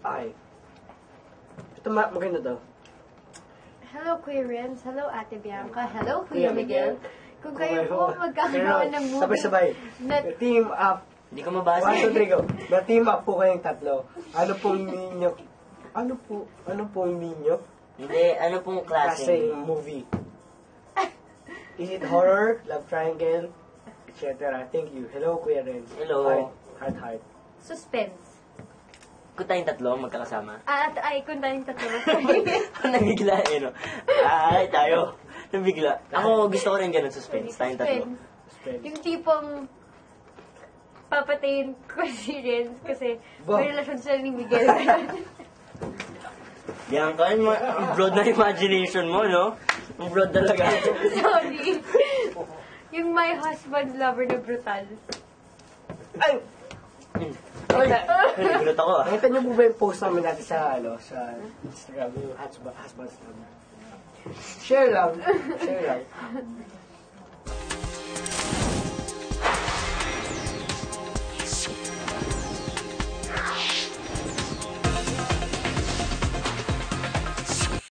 Ay. Ito maganda to. Hello, Kuya Renz. Hello, Ate Bianca. Hello, Kuya Miguel. Kung kayo po magkakaroon ng movie sabay-sabay. Team up. Hindi ko mabasa. 1, 2, 3, go. Na-team up po kayong tatlo. Ano pong ninyo? Ano pong ninyo? Hindi, ano pong Klaseng klaseng? movie. Is it horror, love triangle, etc.? Thank you. Hello, Kuya Renz. Hello. Heart. suspense. Kung tayong tatlo magkakasama. Ay, kung tayong tatlo. Nabigla eh, no? Ay, tayo. Nabigla. Ako gusto ko rin ganun, suspense. Tayong tatlo. Suspense. Yung tipong papatayin ko si Renz kasi may relasyon sila ni Miguel. Bianca, ang broad na imagination mo, no? Ang broad talaga. Sorry. Yung my husband lover na brutal. Ay! Ay, nagulat ako ah. Nakita niyo po ba yung post namin natin sa Instagram, yung husband's love? Share lang.